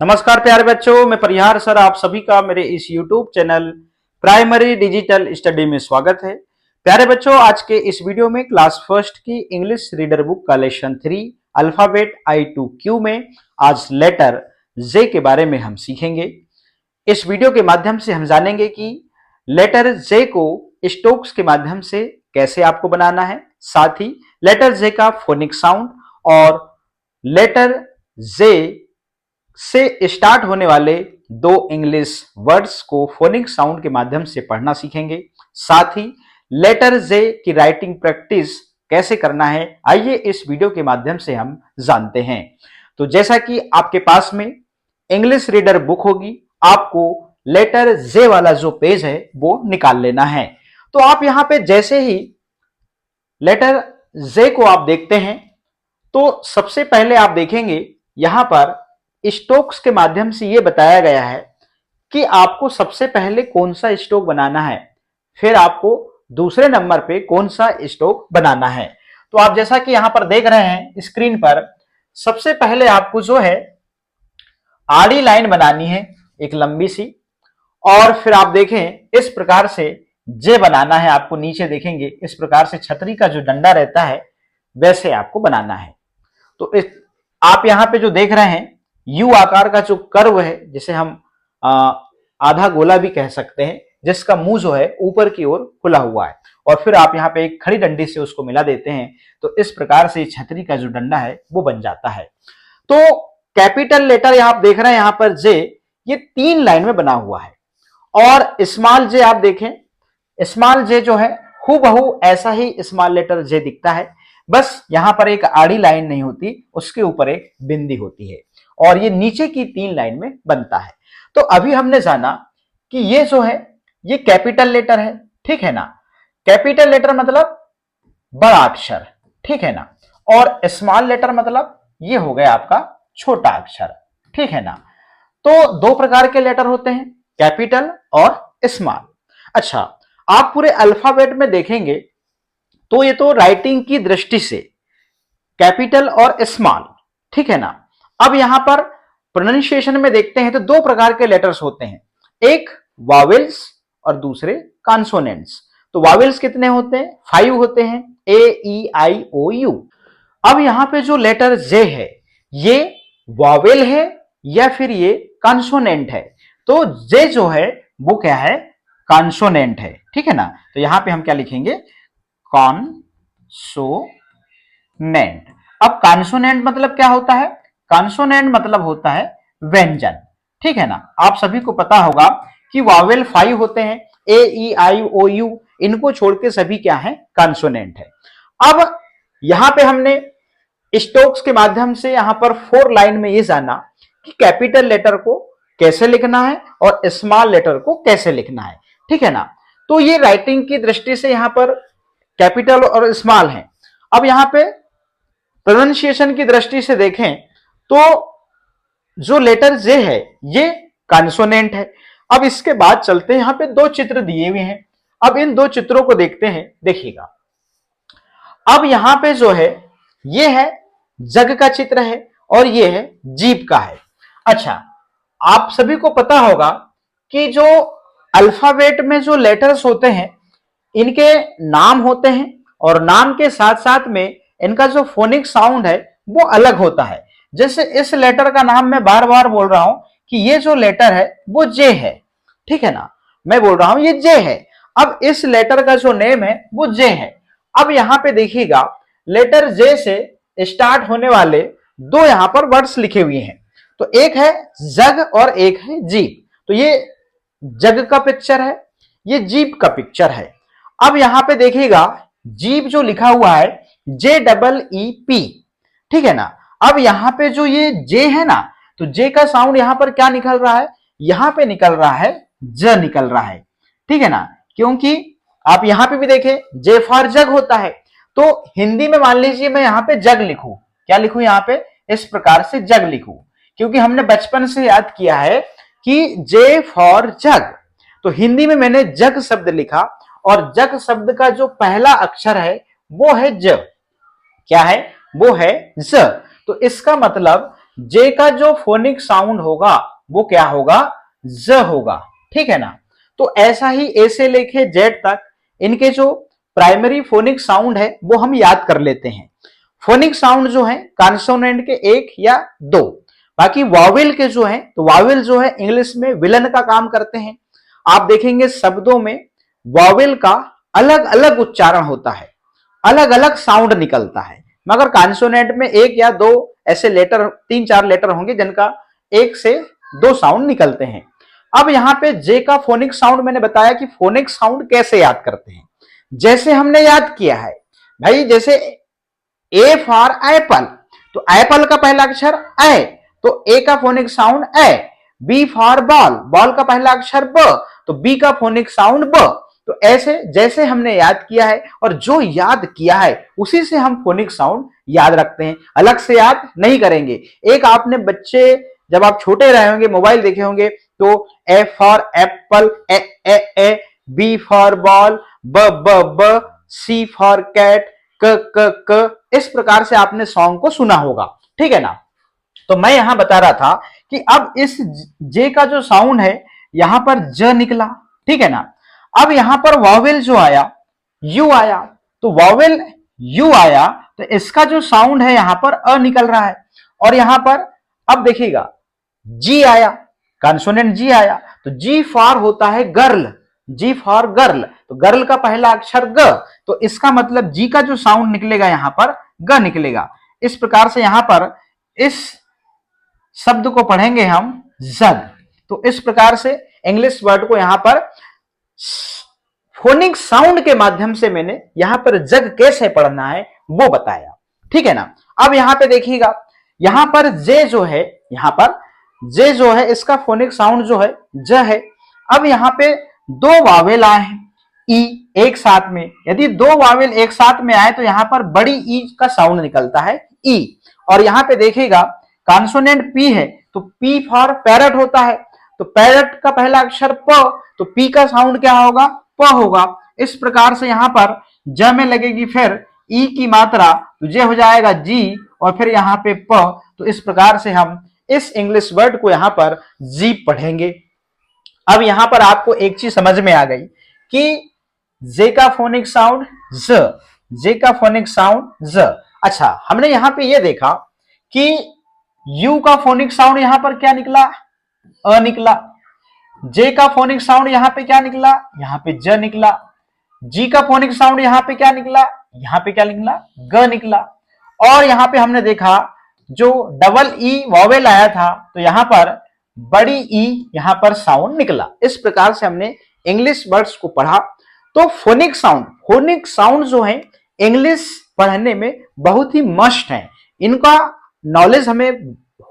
नमस्कार प्यारे बच्चों, मैं परिहार सर आप सभी का मेरे इस YouTube channel primary digital study में स्वागत है। प्यारे बच्चों, आज के इस वीडियो में क्लास फर्स्ट की इंग्लिश रीडर बुक का लेसन 3 अल्फाबेट I2Q में आज लेटर जे के बारे में हम सीखेंगे। इस वीडियो के माध्यम से हम जानेंगे कि लेटर जे को स्टोक्स के माध्यम से कैसे आपको बनाना है, साथ ही लेटर जे का फोनिक साउंड और लेटर जे से स्टार्ट होने वाले दो इंग्लिश वर्ड्स को फोनिक साउंड के माध्यम से पढ़ना सीखेंगे। साथ ही लेटर जे की राइटिंग प्रैक्टिस कैसे करना है, आइए इस वीडियो के माध्यम से हम जानते हैं। तो जैसा कि आपके पास में इंग्लिश रीडर बुक होगी, आपको लेटर जे वाला जो पेज है वो निकाल लेना है। तो आप यहां पे जैसे ही लेटर जे को आप देखते हैं तो सबसे पहले आप देखेंगे यहां पर स्टोक्स के माध्यम से यह बताया गया है कि आपको सबसे पहले कौन सा स्टोक बनाना है, फिर आपको दूसरे नंबर पे कौन सा स्टोक बनाना है। तो आप जैसा कि यहां पर देख रहे हैं स्क्रीन पर, सबसे पहले आपको जो है आड़ी लाइन बनानी है एक लंबी सी, और फिर आप देखें इस प्रकार से जे बनाना है। आपको नीचे देखेंगे इस प्रकार से छतरी का जो डंडा रहता है वैसे आपको बनाना है। तो आप यहां पे जो देख रहे हैं यू आकार का जो कर्व है, जिसे हम आधा गोला भी कह सकते हैं, जिसका मुंह जो है ऊपर की ओर खुला हुआ है, और फिर आप यहाँ पे एक खड़ी डंडी से उसको मिला देते हैं तो इस प्रकार से छतरी का जो डंडा है वो बन जाता है। तो कैपिटल लेटर यहां आप देख रहे हैं, यहां पर जे ये 3 लाइन में बना हुआ है, और स्मॉल जे आप देखें, स्मॉल जे जो है हूबहू ऐसा ही स्मॉल लेटर जे दिखता है, बस यहां पर एक आड़ी लाइन नहीं होती, उसके ऊपर एक बिंदी होती है, और ये नीचे की 3 लाइन में बनता है। तो अभी हमने जाना कि ये जो है ये कैपिटल लेटर है, ठीक है ना। कैपिटल लेटर मतलब बड़ा अक्षर, ठीक है ना, और स्मॉल लेटर मतलब ये हो गया आपका छोटा अक्षर, ठीक है ना। तो दो प्रकार के लेटर होते हैं, कैपिटल और स्मॉल। अच्छा, आप पूरे अल्फाबेट में देखेंगे तो ये तो राइटिंग की दृष्टि से कैपिटल और स्मॉल, ठीक है ना। अब यहां पर प्रोनाउंसिएशन में देखते हैं तो दो प्रकार के लेटर्स होते हैं, एक वावेल्स और दूसरे कॉन्सोनेंट्स। तो वावेल्स कितने होते हैं? 5 होते हैं, A E I O U। अब यहां पे जो लेटर जे है ये वावेल है या फिर ये कॉन्सोनेंट है? तो जे जो है वो क्या है? कॉन्सोनेंट है, ठीक है ना। तो यहां पे हम क्या लिखेंगे? कॉन्सोनेंट। अब कॉन्सोनेंट मतलब क्या होता है? कॉन्सोनेंट मतलब होता है व्यंजन, ठीक है ना। आप सभी को पता होगा कि वावेल 5 होते हैं, A E I O U, इनको छोड़ के सभी क्या है? कॉन्सोनेंट है। अब यहां पे हमने स्टोक्स के माध्यम से यहां पर 4 लाइन में ये जाना कि कैपिटल लेटर को कैसे लिखना है और स्मॉल लेटर को कैसे लिखना है, ठीक है ना। तो ये राइटिंग की दृष्टि से यहां पर कैपिटल और स्मॉल है। अब यहां पे प्रोनाउंसिएशन की दृष्टि से देखें तो जो लेटर जे है ये कॉन्सोनेंट है। अब इसके बाद चलते हैं, यहां पे 2 चित्र दिए हुए हैं, अब इन 2 चित्रों को देखते हैं। देखिएगा, अब यहां पे जो है ये है जग का चित्र है और ये है जीभ का है। अच्छा, आप सभी को पता होगा कि जो अल्फाबेट में जो लेटर्स होते हैं इनके नाम होते हैं, और नाम के साथ साथ में इनका जो फोनिक साउंड है वो अलग होता है। जैसे इस लेटर का नाम मैं बार बार बोल रहा हूं कि ये जो लेटर है वो जे है, ठीक है ना। मैं बोल रहा हूं ये जे है। अब इस लेटर का जो नेम है वो जे है। अब यहां पे देखिएगा लेटर जे से स्टार्ट होने वाले 2 यहां पर वर्ड्स लिखे हुए हैं। तो एक है जग और एक है जीभ। तो ये जग का पिक्चर है, ये जीभ का पिक्चर है। अब यहां पे देखिएगा जीभ जो लिखा हुआ है JEEP, ठीक है ना। अब यहां पे जो ये जे है ना, तो जे का साउंड यहां पर क्या निकल रहा है? यहां पे निकल रहा है ज निकल रहा है, ठीक है ना। क्योंकि आप यहां पे भी देखें जे फॉर जग होता है। तो हिंदी में मान लीजिए मैं यहां पे जग लिखूं, क्या लिखूं? यहां पे इस प्रकार से जग लिखूं, क्योंकि हमने बचपन से याद किया है कि जे फॉर जग। तो हिंदी में मैंने जग शब्द लिखा, और जग शब्द का जो पहला अक्षर है वो है ज। क्या है? वो है ज। तो इसका मतलब जे का जो फोनिक साउंड होगा वो क्या होगा, ज होगा, ठीक है ना। तो ऐसा ही ए से लेके जेड तक इनके जो प्राइमरी फोनिक साउंड है वो हम याद कर लेते हैं। फोनिक साउंड जो है कॉन्सोनेंट के एक या दो, बाकी वावेल के जो है, तो वावेल जो है इंग्लिश में विलन का काम करते हैं। आप देखेंगे शब्दों में वावेल का अलग अलग उच्चारण होता है, अलग अलग साउंड निकलता है, मगर कॉन्सोनेंट में एक या दो ऐसे लेटर, तीन चार लेटर होंगे जिनका एक से दो साउंड निकलते हैं। अब यहां पे जे का फोनिक साउंड मैंने बताया कि फोनिक साउंड कैसे याद करते हैं, जैसे हमने याद किया है भाई, जैसे ए फॉर एप्पल, तो एप्पल का पहला अक्षर ए, तो ए का phonic sound A. B for ball, ball का पहला अक्षर ब, तो बी का फोनिक साउंड ब। तो ऐसे जैसे हमने याद किया है और जो याद किया है उसी से हम फोनिक साउंड याद रखते हैं, अलग से याद नहीं करेंगे। एक आपने बच्चे जब आप छोटे रहे होंगे मोबाइल देखे होंगे, तो A for apple A A A, B for ball ब ब ब, सी फॉर कैट क क क, इस प्रकार से आपने सॉन्ग को सुना होगा, ठीक है ना। तो मैं यहां बता रहा था कि अब इस जे का जो साउंड है यहां पर ज निकला, ठीक है ना। अब यहां पर वावेल जो आया यू आया, तो वावेल यू आया तो इसका जो साउंड है यहां पर अ निकल रहा है। और यहां पर अब देखिएगा जी आया, कॉन्सोनेंट जी आया, तो जी फॉर होता है गर्ल, जी फॉर गर्ल, तो गर्ल का पहला अक्षर ग, तो इसका मतलब जी का जो साउंड निकलेगा यहां पर ग निकलेगा। इस प्रकार से यहां पर इस शब्द को पढ़ेंगे हम जग। तो इस प्रकार से इंग्लिश वर्ड को यहां पर फोनिक साउंड के माध्यम से मैंने यहां पर जग कैसे पढ़ना है वो बताया, ठीक है ना। अब यहां पे देखिएगा, यहां पर जे जो है, यहां पर जे जो है इसका फोनिक साउंड जो है ज है। अब यहां पे दो वावेल आए हैं ई एक साथ में, यदि दो वावेल एक साथ में आए तो यहां पर बड़ी ई का साउंड निकलता है ई। और यहां पे देखिएगा कॉन्सोनेंट पी है, तो पी फॉर पैरट होता है, तो पैरट का पहला अक्षर प, तो पी का साउंड क्या होगा, प होगा। इस प्रकार से यहां पर ज में लगेगी फिर ई की मात्रा, तो जे हो जाएगा जी, और फिर यहां पे प। तो इस प्रकार से हम इस इंग्लिश वर्ड को यहां पर जी पढ़ेंगे। अब यहां पर आपको एक चीज समझ में आ गई कि जे का फोनिक साउंड ज, जे का फोनिक साउंड ज। अच्छा, हमने यहां पे ये देखा कि यू का फोनिक साउंड यहां पर क्या निकला, अ निकला। जे का फोनिक साउंड यहां पे क्या निकला, यहां पे ज निकला। जी का फोनिक साउंड यहां पे क्या निकला, यहां पे क्या निकला, ग निकला। और यहां पे हमने देखा जो डबल ई वॉवेल आया था, तो यहां पर बड़ी ई यहां पर साउंड निकला। इस प्रकार से हमने इंग्लिश वर्ड्स को पढ़ा। तो फोनिक साउंड, फोनिक साउंड जो है इंग्लिश पढ़ने में बहुत ही मस्ट है, इनका नॉलेज हमें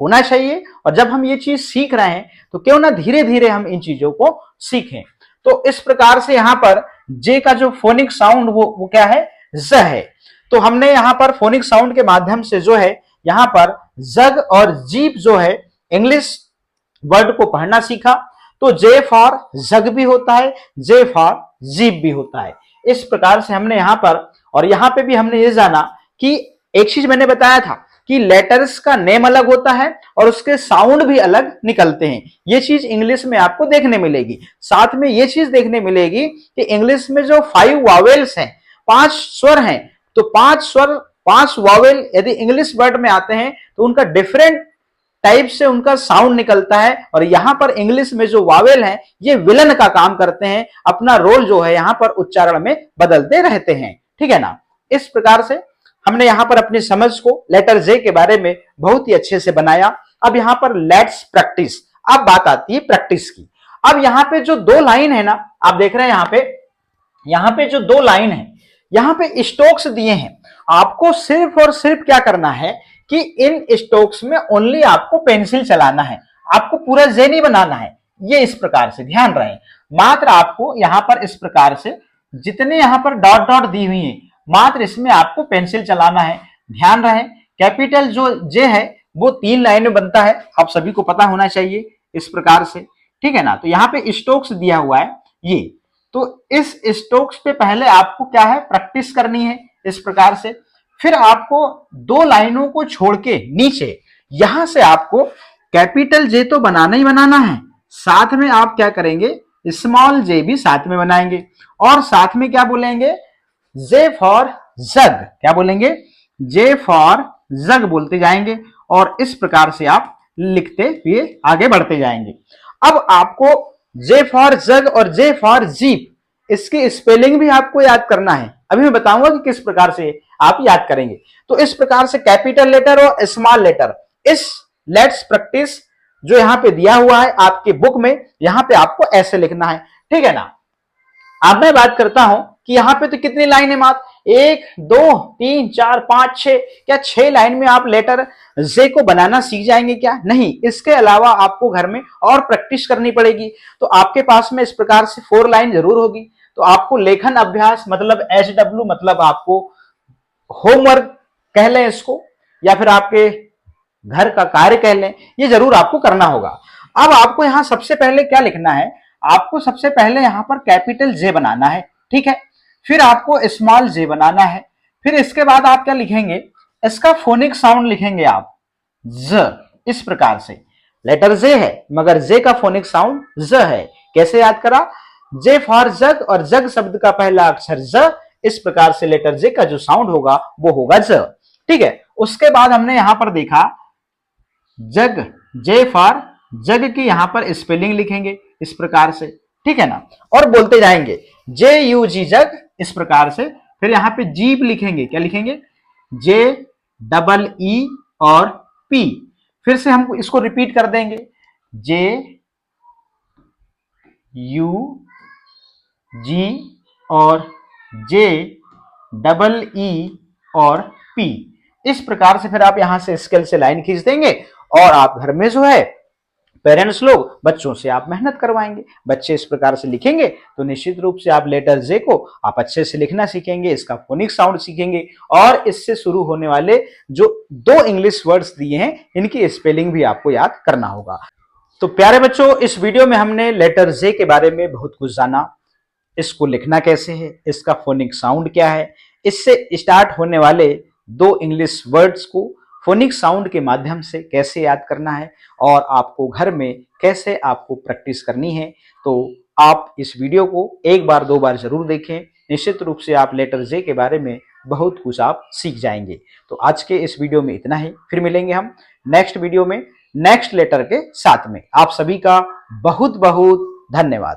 होना चाहिए। और जब हम ये चीज सीख रहे हैं तो क्यों ना धीरे धीरे हम इन चीजों को सीखें। तो इस प्रकार से यहां पर जे का जो फोनिक साउंड वो क्या है, ज है। तो हमने यहां पर फोनिक साउंड के माध्यम से जो है यहां पर जग और जीप जो है इंग्लिश वर्ड को पढ़ना सीखा। तो जे फॉर जग भी होता है, जे फॉर जीप भी होता है। इस प्रकार से हमने यहां पर, और यहां पे भी हमने ये जाना कि एक चीज मैंने बताया था कि लेटर्स का नेम अलग होता है और उसके साउंड भी अलग निकलते हैं। ये चीज इंग्लिश में आपको देखने मिलेगी। साथ में ये चीज देखने मिलेगी कि इंग्लिश में जो 5 वावेल्स हैं, 5 स्वर हैं, तो 5 स्वर 5 वावेल यदि इंग्लिश वर्ड में आते हैं तो उनका डिफरेंट टाइप से उनका साउंड निकलता है। और यहां पर इंग्लिश में जो वावेल हैं ये विलन का काम करते हैं, अपना रोल जो है यहां पर उच्चारण में बदलते रहते हैं, ठीक है ना। इस प्रकार से हमने यहां पर अपनी समझ को लेटर जे के बारे में बहुत ही अच्छे से बनाया। अब यहां पर लेट्स प्रैक्टिस, अब बात आती है प्रैक्टिस की। अब यहां पे जो दो लाइन है ना, आप देख रहे हैं यहां पे जो दो लाइन है, यहां पे स्ट्रोक्स दिए हैं। आपको सिर्फ और सिर्फ क्या करना है कि इन स्ट्रोक्स में ओनली आपको पेंसिल चलाना है, आपको पूरा जे नहीं बनाना है। ये इस प्रकार से ध्यान रहे, मात्र आपको यहां पर इस प्रकार से जितने यहां पर डॉट डॉट दी हुई है मात्र इसमें आपको पेंसिल चलाना है। ध्यान रहे कैपिटल जो जे है वो 3 लाइन में बनता है, आप सभी को पता होना चाहिए इस प्रकार से, ठीक है ना। तो यहाँ पे स्ट्रोक्स दिया हुआ है ये, तो इस स्ट्रोक्स पे पहले आपको क्या है, प्रैक्टिस करनी है इस प्रकार से। फिर आपको 2 लाइनों को छोड़ के नीचे यहां से आपको कैपिटल जे तो बनाना ही बनाना है, साथ में आप क्या करेंगे, स्मॉल जे भी साथ में बनाएंगे और साथ में क्या बोलेंगे, जे फॉर जग, क्या बोलेंगे, जे फॉर जग बोलते जाएंगे और इस प्रकार से आप लिखते हुए आगे बढ़ते जाएंगे। अब आपको जे फॉर जग और जे फॉर जीप, इसकी स्पेलिंग भी आपको याद करना है। अभी मैं बताऊंगा कि किस प्रकार से आप याद करेंगे। तो इस प्रकार से कैपिटल लेटर और स्मॉल लेटर, इस लेट्स प्रैक्टिस जो यहां पे दिया हुआ है आपके बुक में, यहां पे आपको ऐसे लिखना है, ठीक है ना। अब मैं बात करता हूं कि यहां पे तो कितनी लाइन है, मात्र 1 2 3 4 5 6, क्या 6 लाइन में आप लेटर जे को बनाना सीख जाएंगे क्या? नहीं, इसके अलावा आपको घर में और प्रैक्टिस करनी पड़ेगी। तो आपके पास में इस प्रकार से 4 लाइन जरूर होगी। तो आपको लेखन अभ्यास मतलब HW, मतलब आपको होमवर्क कह लें इसको, या फिर आपके घर का कार्य कह लें, ये जरूर आपको करना होगा। अब आपको यहां सबसे पहले क्या लिखना है, आपको सबसे पहले यहां पर कैपिटल जे बनाना है, ठीक है। फिर आपको स्मॉल जे बनाना है। फिर इसके बाद आप क्या लिखेंगे, इसका फोनिक साउंड लिखेंगे आप ज, इस प्रकार से। लेटर जे है मगर जे का फोनिक साउंड ज है। कैसे याद करा, जे फॉर जग और जग शब्द का पहला अक्षर ज, इस प्रकार से लेटर जे का जो साउंड होगा वो होगा ज, ठीक है। उसके बाद हमने यहां पर देखा जग, जे फॉर जग की यहां पर स्पेलिंग लिखेंगे इस प्रकार से, ठीक है ना, और बोलते जाएंगे JUG जग, इस प्रकार से। फिर यहां पे जीप लिखेंगे, क्या लिखेंगे, JEE और P। फिर से हम इसको रिपीट कर देंगे, JUG और JEE और P, इस प्रकार से। फिर आप यहां से स्केल से लाइन खींच देंगे और आप घर में जो है पेरेंट्स लोग बच्चों से आप मेहनत करवाएंगे। बच्चे इस प्रकार से लिखेंगे तो निश्चित रूप से आप लेटर जे को आप अच्छे से लिखना सीखेंगे, इसका फोनिक साउंड सीखेंगे और इससे शुरू होने वाले जो 2 इंग्लिश वर्ड्स दिए हैं इनकी स्पेलिंग भी आपको याद करना होगा। तो प्यारे बच्चों, इस वीडियो में हमने लेटर जे के बारे में बहुत कुछ जाना, इसको लिखना कैसे है, इसका फोनिक साउंड क्या है, इससे स्टार्ट होने वाले 2 इंग्लिश वर्ड्स को फोनिक साउंड के माध्यम से कैसे याद करना है और आपको घर में कैसे आपको प्रैक्टिस करनी है। तो आप इस वीडियो को 1 बार 2 बार जरूर देखें, निश्चित रूप से आप लेटर जे के बारे में बहुत कुछ आप सीख जाएंगे। तो आज के इस वीडियो में इतना ही, फिर मिलेंगे हम नेक्स्ट वीडियो में नेक्स्ट लेटर के साथ में। आप सभी का बहुत बहुत धन्यवाद।